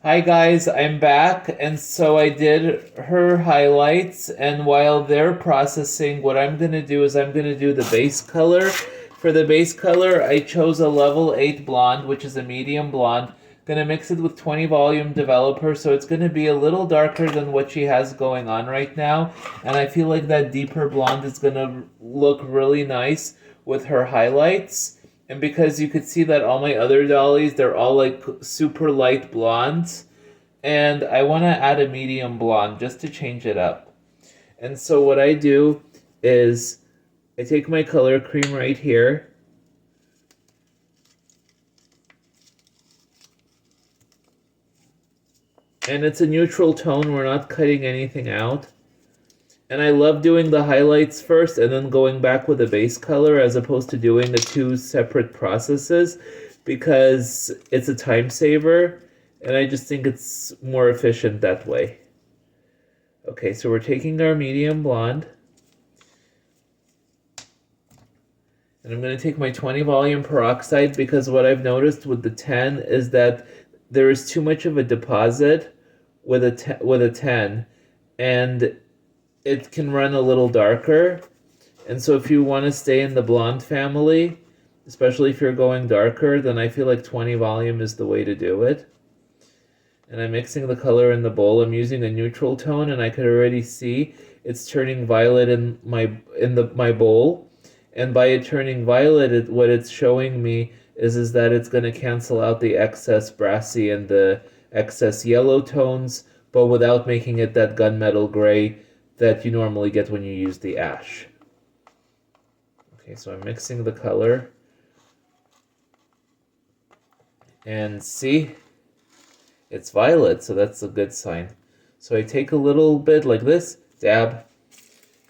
Hi guys, I'm back, and so I did her highlights, and while they're processing, what I'm gonna do is I'm gonna do the base color. For the base color, I chose a level 8 blonde, which is a medium blonde. Gonna mix it with 20 volume developer, so it's gonna be a little darker than what she has going on right now, and I feel like that deeper blonde is gonna look really nice with her highlights. And because you could see that all my other dollies, they're all like super light blondes. And I want to add a medium blonde just to change it up. And so what I do is I take my color cream right here. And it's a neutral tone. We're not cutting anything out. And I love doing the highlights first and then going back with a base color as opposed to doing the two separate processes because it's a time saver and I just think it's more efficient that way. Okay, so we're taking our medium blonde and I'm going to take my 20 volume peroxide because what I've noticed with the 10 is that there is too much of a deposit with a 10 and it can run a little darker. And so if you want to stay in the blonde family, especially if you're going darker, then I feel like 20 volume is the way to do it. And I'm mixing the color in the bowl. I'm using a neutral tone and I could already see it's turning violet in my bowl. And by it turning violet, what it's showing me is that it's going to cancel out the excess brassy and the excess yellow tones, but without making it that gunmetal gray that you normally get when you use the ash. Okay, so I'm mixing the color. And see, it's violet, so that's a good sign. So I take a little bit like this, dab.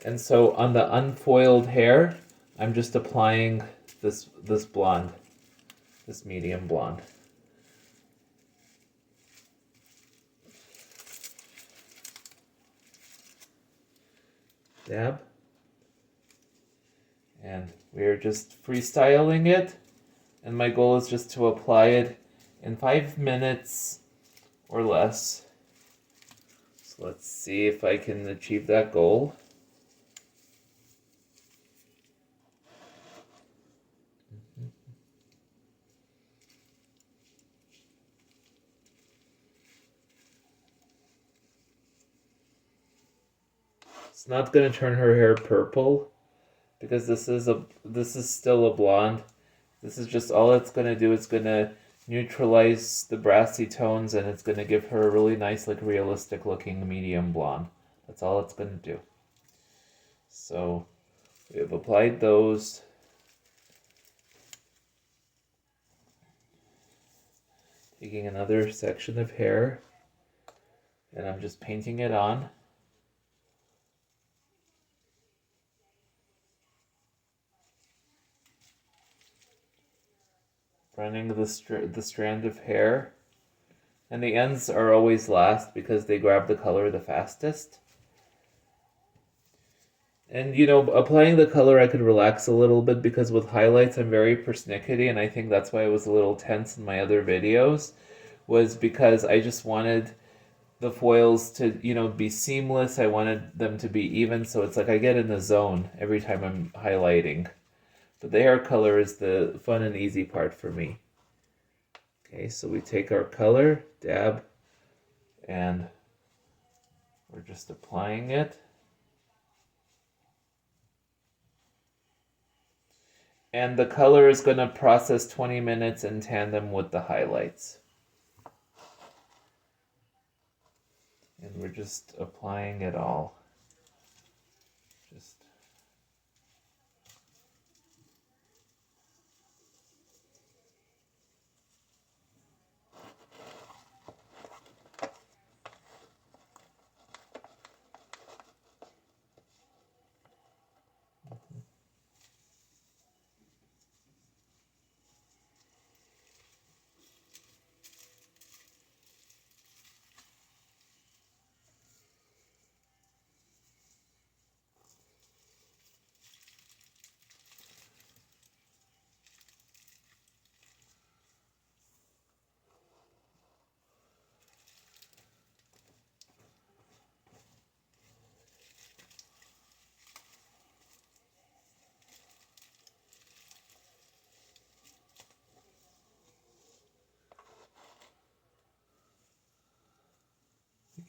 And so on the unfoiled hair, I'm just applying this blonde, this medium blonde. Dab. And we're just freestyling it. And my goal is just to apply it in 5 minutes or less. So let's see if I can achieve that goal. It's not going to turn her hair purple because this is still a blonde. This is just all it's going to do. It's going to neutralize the brassy tones and it's going to give her a really nice, like realistic looking medium blonde. That's all it's going to do. So we have applied those. Taking another section of hair and I'm just painting it on. Running the strand of hair. And the ends are always last because they grab the color the fastest. And you know, applying the color I could relax a little bit because with highlights I'm very persnickety and I think that's why I was a little tense in my other videos, was because I just wanted the foils to, you know, be seamless. I wanted them to be even, so it's like I get in the zone every time I'm highlighting. But the hair color is the fun and easy part for me. Okay, so we take our color, dab, and we're just applying it. And the color is going to process 20 minutes in tandem with the highlights. And we're just applying it all. Just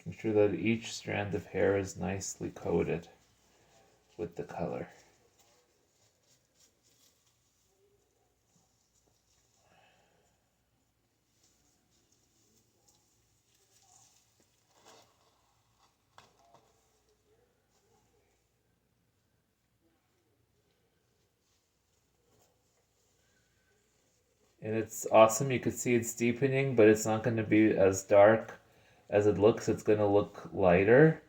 Making sure that each strand of hair is nicely coated with the color. And it's awesome. You can see it's deepening, but it's not going to be as dark as it looks. It's going to look lighter.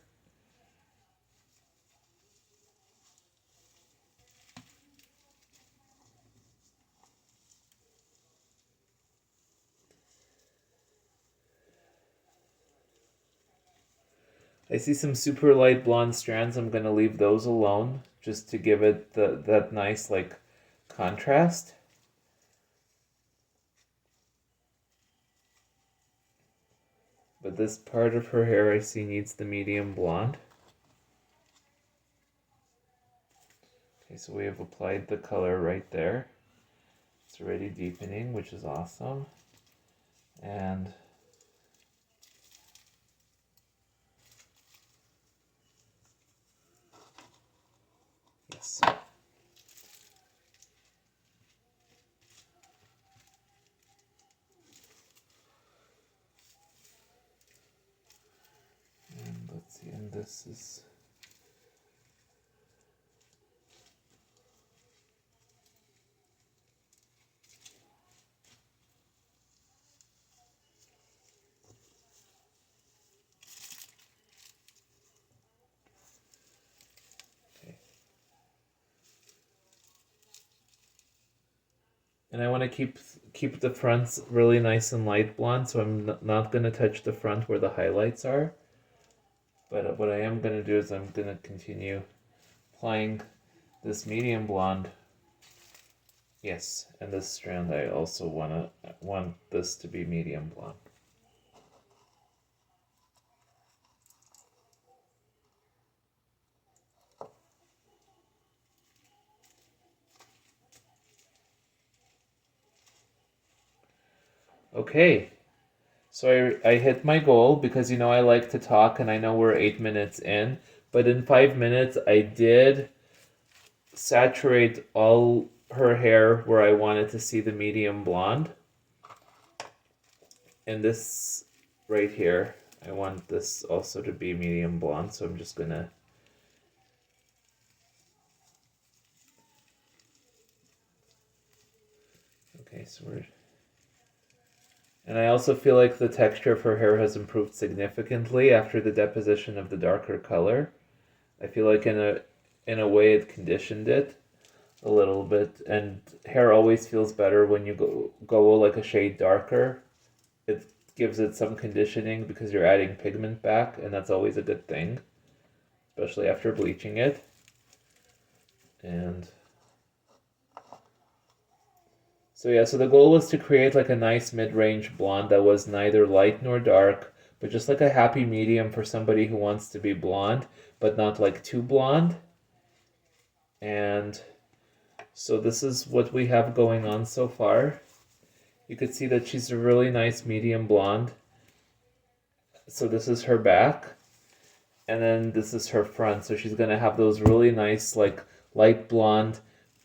I see some super light blonde strands. I'm going to leave those alone just to give it that nice like contrast. But this part of her hair I see needs the medium blonde. Okay, so we have applied the color right there. It's already deepening, which is awesome. And yes. And let's see, and this is and I want to keep the fronts really nice and light blonde, so I'm not going to touch the front where the highlights are. But what I am going to do is I'm going to continue applying this medium blonde. Yes, and this strand I also want this to be medium blonde. Okay, so I hit my goal because you know I like to talk and I know we're 8 minutes in, but in 5 minutes I did saturate all her hair where I wanted to see the medium blonde. And this right here, I want this also to be medium blonde, so I'm just gonna okay, so we're and I also feel like the texture of her hair has improved significantly after the deposition of the darker color. I feel like in a way it conditioned it a little bit, and hair always feels better when you go like a shade darker. It gives it some conditioning because you're adding pigment back, and that's always a good thing, especially after bleaching it. And so yeah, so the goal was to create like a nice mid-range blonde that was neither light nor dark, but just like a happy medium for somebody who wants to be blonde, but not like too blonde. And so this is what we have going on so far. You could see that she's a really nice medium blonde. So this is her back, and then this is her front. So she's gonna have those really nice like light blonde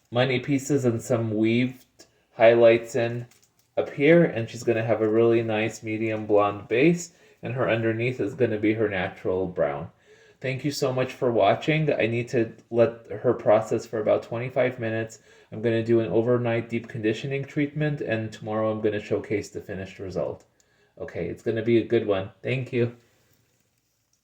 money pieces and some weaved highlights in up here, and she's going to have a really nice medium blonde base, and her underneath is going to be her natural brown. Thank you so much for watching. I need to let her process for about 25 minutes. I'm going to do an overnight deep conditioning treatment, and tomorrow I'm going to showcase the finished result. Okay, it's going to be a good one. Thank you.